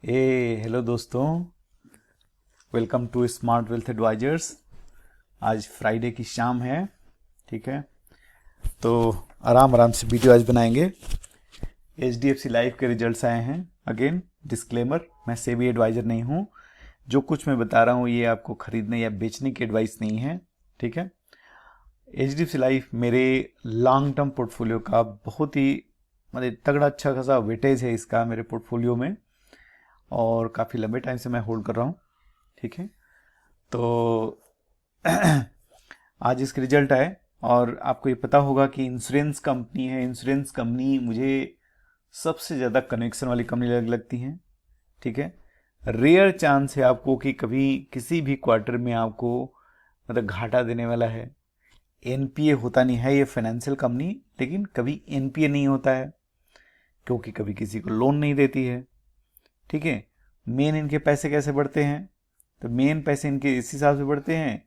Hello दोस्तों, welcome to smart wealth advisors. आज Friday की शाम है, ठीक है। तो आराम आराम से वीडियो आज बनाएंगे। HDFC लाइफ के रिजल्ट्स आए हैं। अगेन डिस्क्लेमर, मैं सेबी एडवाइजर नहीं हूँ। जो कुछ मैं बता रहा हूँ ये आपको खरीदने या बेचने की एडवाइस नहीं है, ठीक है। HDFC लाइफ मेरे लॉन्ग टर्म पोर्टफोलियो का बहुत ही मतलब तगड़ा अच्छा खासा वेटेज है इसका मेरे पोर्टफोलियो में, और काफ़ी लंबे टाइम से मैं होल्ड कर रहा हूँ, ठीक है। तो आज इसके रिजल्ट आए और आपको ये पता होगा कि इंश्योरेंस कंपनी है। इंश्योरेंस कंपनी मुझे सबसे ज़्यादा कनेक्शन वाली कंपनी लगती है, ठीक है। रेयर चांस है आपको कि कभी किसी भी क्वार्टर में आपको मतलब घाटा देने वाला है। एनपीए होता नहीं है ये फाइनेंशियल कंपनी, लेकिन कभी एनपीए नहीं होता है क्योंकि कभी किसी को लोन नहीं देती है, ठीक है। मेन इनके पैसे कैसे बढ़ते हैं? तो मेन पैसे इनके इस हिसाब से बढ़ते हैं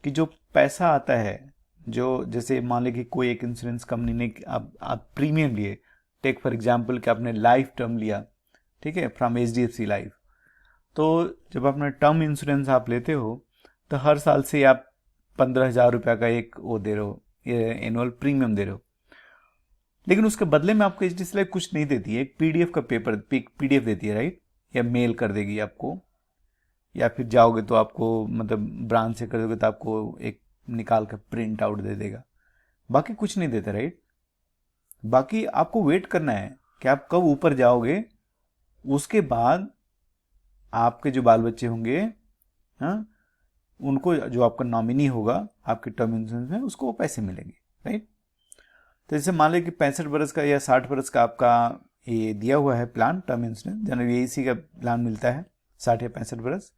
कि जो पैसा आता है, जो जैसे मान लीजिए कि कोई एक इंश्योरेंस कंपनी ने आप प्रीमियम लिए, टेक फॉर एग्जांपल कि आपने लाइफ टर्म लिया, ठीक है, फ्रॉम HDFC लाइफ। तो जब अपना टर्म इंश्योरेंस आप लेते हो तो हर साल से आप 15,000 रुपये का एक वो दे रहे हो, ये एनुअल प्रीमियम दे रहे हो। लेकिन उसके बदले में आपको HDFC लाइफ कुछ नहीं देती है, एक पीडीएफ का पेपर पीडीएफ देती है, राइट, या मेल कर देगी आपको, या फिर जाओगे तो आपको मतलब ब्रांच से करोगे तो आपको एक निकाल कर प्रिंट आउट दे देगा। बाकी कुछ नहीं देता, राइट। बाकी आपको वेट करना है कि आप कब ऊपर जाओगे, उसके बाद आपके जो बाल बच्चे होंगे, हाँ, उनको जो आपका नॉमिनी होगा आपके टर्म इंश्योरेंस में, उसको वो पैसे मिलेंगे, राइट। तो जैसे मान लीजिए कि 65 वर्ष का या 60 वर्ष का आपका ये दिया हुआ है प्लान टर्म इंश्योरेंस, जनरली इसी का प्लान मिलता है 60 या 65 वर्ष।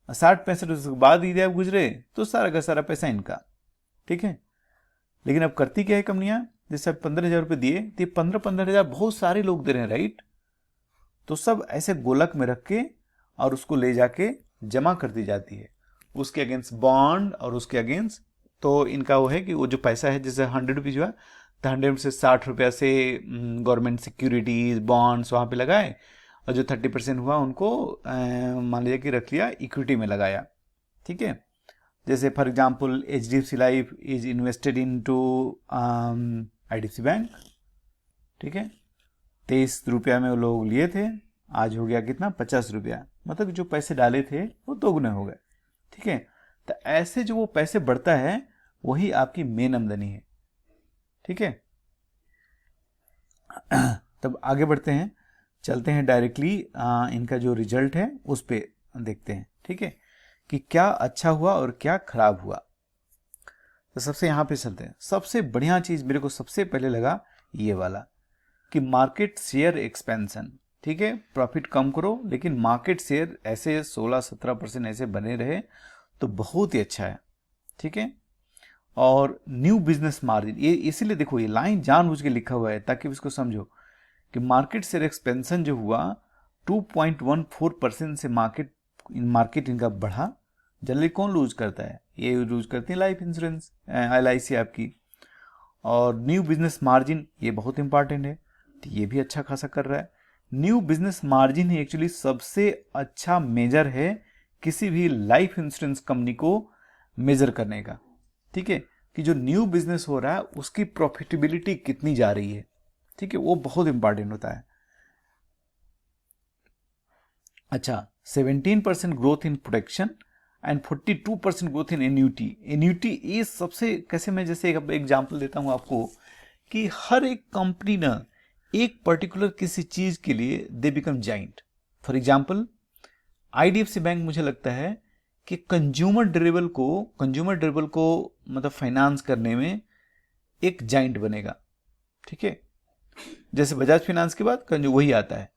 60-65 वर्ष के बाद यदि आप गुजरे तो सारा का सारा पैसा इनका, ठीक है। लेकिन अब करती क्या है कंपनियां, जैसे अब 15,000 रुपये दिए तो ये 15,000 बहुत सारे लोग दे रहे हैं, राइट। तो सब ऐसे गोलक में रख के और उसको ले जाके जमा कर दी जाती है, उसके अगेंस्ट बॉन्ड और उसके अगेंस्ट। तो इनका वो है कि वो जो पैसा है, जैसे 100 रुपीज हुआ तो 100 से 60 रुपया से गवर्नमेंट सिक्योरिटीज बॉन्ड्स वहाँ पे लगाए, और जो 30% हुआ उनको मान लीजिए कि रख लिया इक्विटी में लगाया, ठीक है। जैसे for example HDFC life is invested into IDFC bank, ठीक है। 23 रुपया में वो लोग लिए थे, आज हो गया कितना, 50 रुपया। मतलब जो पैसे डाले थे वो दोगुने हो गए, ठीक है। तो ऐसे जो वो पैसे बढ़ता है वही आपकी मेन आमदनी है, ठीक है। तब आगे बढ़ते हैं, चलते हैं डायरेक्टली इनका जो रिजल्ट है उस पे देखते हैं, ठीक है, कि क्या अच्छा हुआ और क्या खराब हुआ। तो सबसे यहाँ पे चलते हैं। सबसे बढ़िया चीज मेरे को सबसे पहले लगा ये वाला कि मार्केट शेयर एक्सपेंशन, ठीक है। प्रॉफिट कम करो लेकिन मार्केट शेयर ऐसे 16-17% ऐसे बने रहे तो बहुत ही अच्छा है, ठीक है। और न्यू बिजनेस मार्जिन, ये इसीलिए देखो ये लाइन जानबूझ के लिखा हुआ है ताकि इसको समझो कि मार्केट शेयर एक्सपेंशन जो हुआ 2.14% से मार्केट इनका बढ़ा। जनरली कौन लूज करता है? ये लूज करती है लाइफ इंश्योरेंस, LIC आपकी। और न्यू बिजनेस मार्जिन ये बहुत इंपॉर्टेंट है, तो ये भी अच्छा खासा कर रहा है। न्यू बिजनेस मार्जिन ही एक्चुअली सबसे अच्छा मेजर है किसी भी लाइफ इंश्योरेंस कंपनी को मेजर करने का, ठीक है, कि जो न्यू बिजनेस हो रहा है उसकी प्रॉफिटेबिलिटी कितनी जा रही है, ठीक है, वो बहुत इंपॉर्टेंट होता है। अच्छा, 17% growth in protection and 42% growth in annuity. Annuity ये सबसे कैसे, मैं जैसे एक एग्जांपल देता हूं आपको कि हर एक कंपनी ना एक पर्टिकुलर किसी चीज के लिए they become giant. For example IDFC bank मुझे लगता है कि कंज्यूमर ड्यूरेबल को मतलब फाइनेंस करने में एक जाइंट बनेगा, ठीक है। जैसे बजाज फाइनेंस के बाद वही आता है।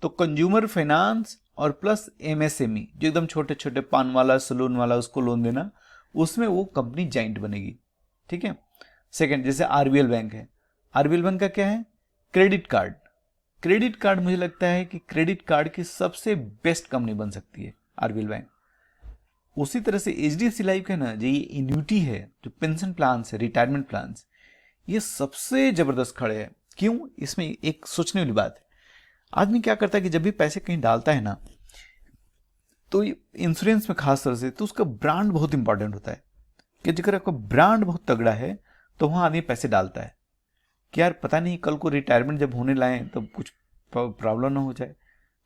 तो कंज्यूमर फाइनेंस और प्लस MSME जो एकदम छोटे छोटे पान वाला सलून वाला उसको लोन देना, उसमें वो कंपनी जाइंट बनेगी, ठीक है। सेकंड, जैसे RBL बैंक है। RBL बैंक का क्या है? Credit card. क्रेडिट कार्ड मुझे लगता है कि क्रेडिट कार्ड की सबसे बेस्ट कंपनी बन सकती है RBL बैंक। उसी तरह से HDFC लाइफ का ना जो ये इन्यूटी है, जो पेंशन प्लान है, रिटायरमेंट प्लान, ये सबसे जबरदस्त खड़े हैं। क्यों? इसमें एक सोचने वाली बात है। आदमी क्या करता है कि जब भी पैसे कहीं डालता है ना, तो इंश्योरेंस में खास तरह से तो उसका ब्रांड बहुत इंपॉर्टेंट होता है कि अगर आपका ब्रांड बहुत तगड़ा है तो वहां आदमी पैसे डालता है कि यार पता नहीं कल को रिटायरमेंट जब होने लाए तो कुछ प्रॉब्लम ना हो जाए,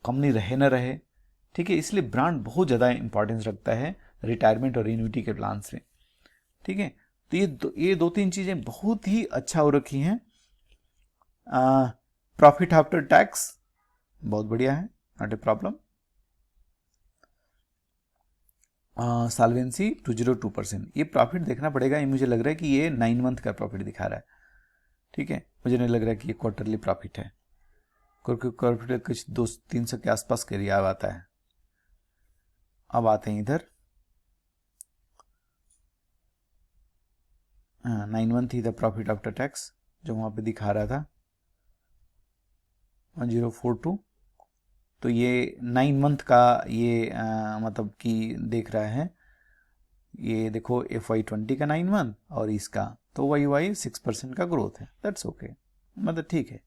कंपनी रहे ना रहे। ठीक है, इसलिए ब्रांड बहुत ज़्यादा इंपॉर्टेंस रखता है रिटायरमेंट और इन्विटी के प्लान्स में। ठीक है, तो ये दो तीन चीज़ें बहुत ही अच्छा हो रखी हैं। प्रॉफिट आफ्टर टैक्स बहुत बढ़िया है, नॉट ए प्रॉब्लम। सॉल्वेंसी 202%। ये प्रॉफिट देखना पड़ेगा, ये मुझे लग रहा है कि ये 9 मंथ का प्रॉफिट दिखा रहा है। ठीक है, मुझे नहीं लग रहा है कि ये क्वार्टरली प्रॉफिट है, क्योंकि प्रॉफिट कुछ 200-300 के आसपास के रिया आता है। अब आते हैं इधर, 9 मंथ ही था प्रॉफिट आफ्टर टैक्स जो वहाँ पे दिखा रहा था 1042। तो ये 9 मंथ का ये मतलब कि देख रहा है, ये देखो FY20 का 9 मंथ और इसका, तो YY 6% का ग्रोथ है। दैट्स ओके, मतलब ठीक है,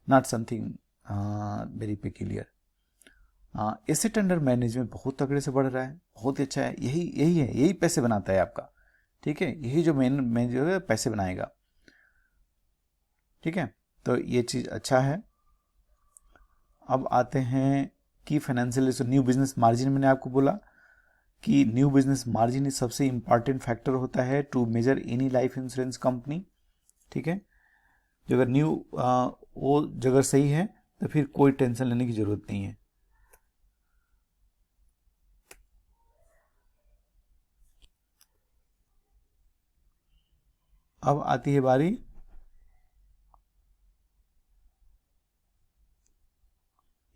not something very peculiar. Asset under management बहुत तगड़े से बढ़ रहा है, बहुत ही अच्छा है। यही पैसे बनाता है आपका। ठीक है, यही जो मेन जो है पैसे बनाएगा। ठीक है, तो ये चीज़ अच्छा है। अब आते हैं कि फाइनेंशियल न्यू बिजनेस मार्जिन। मैंने आपको बोला कि न्यू बिजनेस मार्जिन सबसे इंपॉर्टेंट फैक्टर होता है to measure any life insurance company. ठीक है, जो अगर न्यू वो जगह सही है तो फिर कोई टेंशन लेने की जरूरत नहीं है। अब आती है बारी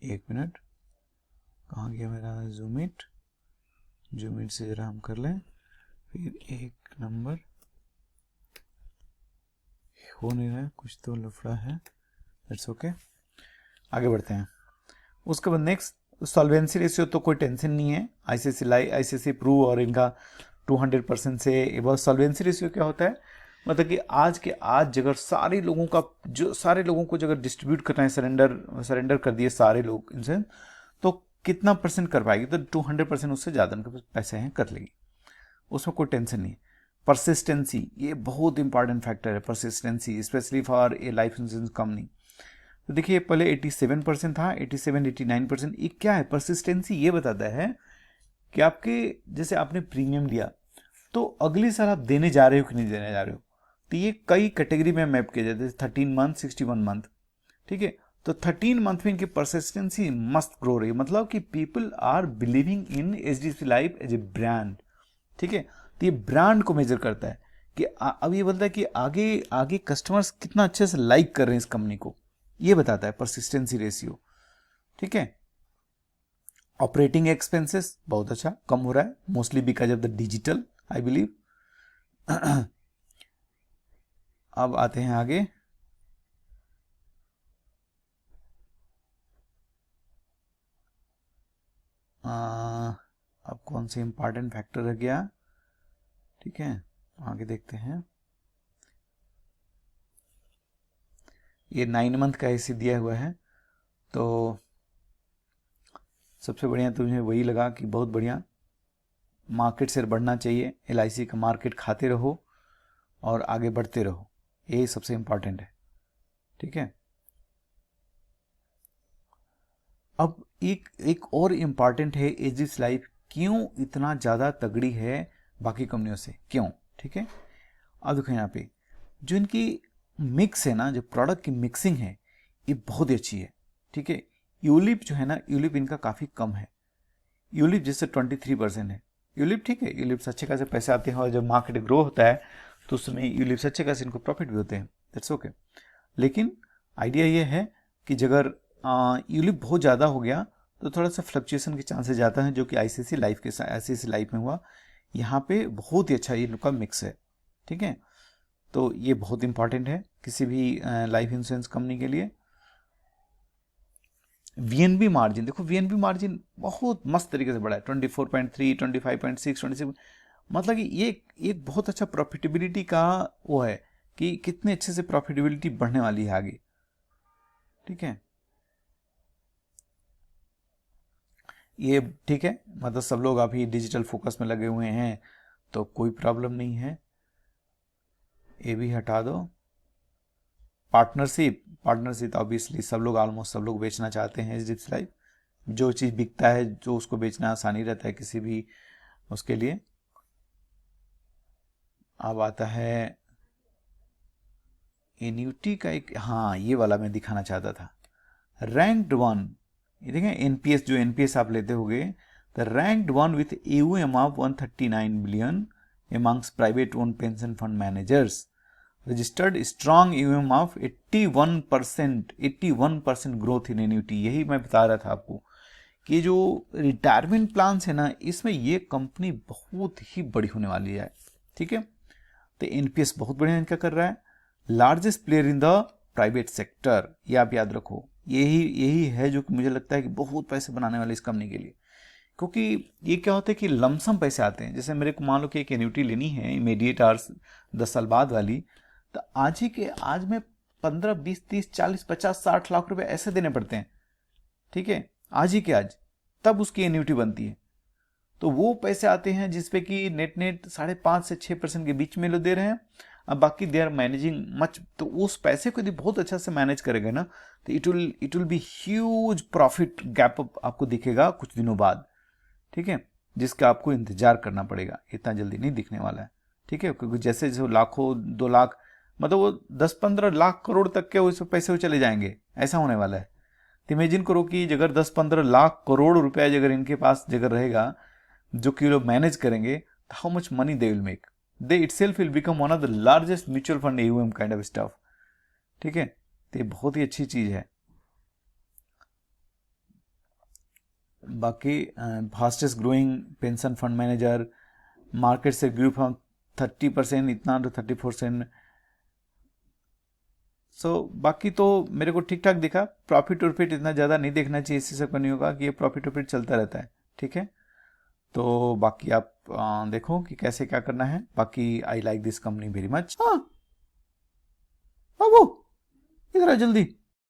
एक मिनट, कहाँ गया मेरा जूम इट से जरा हम कर लें। फिर एक नंबर हो नहीं रहा है, कुछ तो लफड़ा है। दैट्स ओके, आगे बढ़ते हैं। उसके बाद नेक्स्ट सॉल्वेंसी रेशियो तो कोई टेंशन नहीं है। आईसीआईसीआई प्रू और इनका 200% से एबव सॉल्वेंसी रेशियो क्या होता है, मतलब कि आज अगर सारे लोगों को अगर डिस्ट्रीब्यूट करना है, सरेंडर कर दिए सारे लोग इनसे, तो कितना परसेंट कर पाएगी, तो 200%, उससे ज़्यादा उनके पास पैसे हैं कर लेगी, उसमें कोई टेंशन नहीं है। परसिस्टेंसी ये बहुत इंपॉर्टेंट फैक्टर है, persistency specially for a life insurance company. तो देखिए पहले 87% था, 89%। ये क्या है, परसिस्टेंसी ये बताता है कि आपके जैसे आपने प्रीमियम लिया तो अगले साल आप देने जा रहे हो कि नहीं देने जा रहे हो। तो ये कई कैटेगरी में मैप किया जाता है, 13 मंथ, 61 मंथ। ठीक है, तो 13 मंथ में इनकी परसिस्टेंसी मस्त ग्रो रही है, मतलब कि people are believing in HDFC life as a brand. ठीक है, तो ये ब्रांड को मेजर करता है कि अब ये बोलता है कि आगे आगे कस्टमर्स कितना अच्छे से लाइक कर रहे हैं इस कंपनी को, ये बताता है परसिस्टेंसी रेशियो। ठीक है, ऑपरेटिंग एक्सपेंसेस बहुत अच्छा कम हो रहा है, mostly because of the digital I believe. अब आते हैं आगे, अब कौन से इंपॉर्टेंट फैक्टर रह गया। ठीक है, आगे देखते हैं। ये 9 मंथ का ऐसे दिया हुआ है, तो सबसे बढ़िया तो मुझे वही लगा कि बहुत बढ़िया मार्केट से बढ़ना चाहिए। LIC का मार्केट खाते रहो और आगे बढ़ते रहो, यही सबसे इंपॉर्टेंट है। ठीक है, अब एक और इम्पॉर्टेंट है, HDFC लाइफ क्यों इतना ज़्यादा तगड़ी है बाकी कंपनियों से, क्यों। ठीक है, अब देखो यहाँ पे जो इनकी मिक्स है ना, जो प्रोडक्ट की मिक्सिंग है ये बहुत ही अच्छी है। ठीक है, यूलिप जो है ना, यूलिप इनका काफ़ी कम है। यूलिप जैसे 23% है यूलिप। ठीक है, यूलिप से अच्छे खासे पैसे आते हैं और जब मार्केट ग्रो होता है तो उसमें यूलिप से अच्छे खासे इनको प्रॉफिट भी होते हैं। दैट्स ओके, लेकिन आइडिया ये है कि अगर यूलिप बहुत ज़्यादा हो गया तो थोड़ा सा फ्लक्चुएशन के चांसेस ज़्यादा हैं, जो कि ICICI लाइफ में हुआ। यहाँ पे बहुत ही अच्छा ये इनका मिक्स है। ठीक है, तो ये बहुत इंपॉर्टेंट है किसी भी लाइफ इंश्योरेंस कंपनी के लिए। VNB मार्जिन देखो, VNB मार्जिन बहुत मस्त तरीके से बढ़ा है, 24.3, 25.6, 26। मतलब कि ये एक बहुत अच्छा प्रॉफिटेबिलिटी का वो है कि कितने अच्छे से प्रॉफिटेबिलिटी बढ़ने वाली है आगे। ठीक है, ये ठीक है, मतलब सब लोग अभी डिजिटल फोकस में लगे हुए हैं तो कोई प्रॉब्लम नहीं है, ये भी हटा दो। पार्टनरशिप ऑब्वियसली सब लोग, ऑलमोस्ट सब लोग बेचना चाहते हैं एचडीएफसी लाइफ। जो चीज़ बिकता है जो उसको बेचना आसानी रहता है किसी भी उसके लिए। अब आता है एन्यूटी का एक, हाँ ये वाला मैं दिखाना चाहता था, रैंक्ड वन। ये देखें एनपीएस, जो एनपीएस आप लेते होगे, the ranked one with AUM of 139 billion amongst private own pension fund managers registered strong AUM of 81% growth in annuity. यही मैं बता रहा था आपको कि जो रिटायरमेंट प्लान है ना, इसमें ये कंपनी बहुत ही बड़ी होने वाली है, ठीक है। तो एनपीएस बहुत बढ़िया इनका कर रहा है, largest player in the private sector, ये आप याद रखो। यही है जो मुझे लगता है कि बहुत पैसे बनाने वाले इस कंपनी के लिए, क्योंकि ये क्या होता है कि लमसम पैसे आते हैं। जैसे मेरे को मान लो कि एक एन्यूटी लेनी है इमीडिएट आवर्स 10 साल बाद वाली, तो आज में 15, 20, 30, 40, 50, 60 लाख रुपए ऐसे देने पड़ते हैं, ठीक है, आज, तब उसकी एन्यूटी बनती है। तो वो पैसे आते हैं जिसपे कि नेट 5.5 से 6% के बीच में लोग दे रहे हैं। अब बाकी दे आर मैनेजिंग मच, तो उस पैसे को यदि बहुत अच्छा से मैनेज करेगा ना, तो it will be huge profit gap आपको दिखेगा कुछ दिनों बाद, ठीक है, जिसका आपको इंतजार करना पड़ेगा, इतना जल्दी नहीं दिखने वाला है, ठीक है। क्योंकि जैसे जो लाखों 2 लाख, मतलब वो 10-15 लाख करोड़ तक के उस पैसे वो चले जाएंगे, ऐसा होने वाला है। तो इमेजिन करो कि अगर 10-15 लाख करोड़ रुपया अगर इनके पास जगह रहेगा जो कि लोग मैनेज करेंगे, how much money they will make, they itself will become one of the largest mutual fund AUM kind of stuff, ठीक है। तो ये बहुत ही अच्छी चीज है। बाकी fastest growing pension fund manager, market से ग्रू फ्रॉम 30% इतना टू 34%। सो बाकी तो मेरे को ठीक ठाक दिखा। प्रॉफिट इतना ज़्यादा नहीं देखना चाहिए इसी सब नहीं होगा कि ये प्रॉफिट चलता रहता है, ठीक है। तो बाकी आप देखो कि कैसे क्या करना है। बाकी I like this company very much. हाँ बाबू इधर आ जल्दी।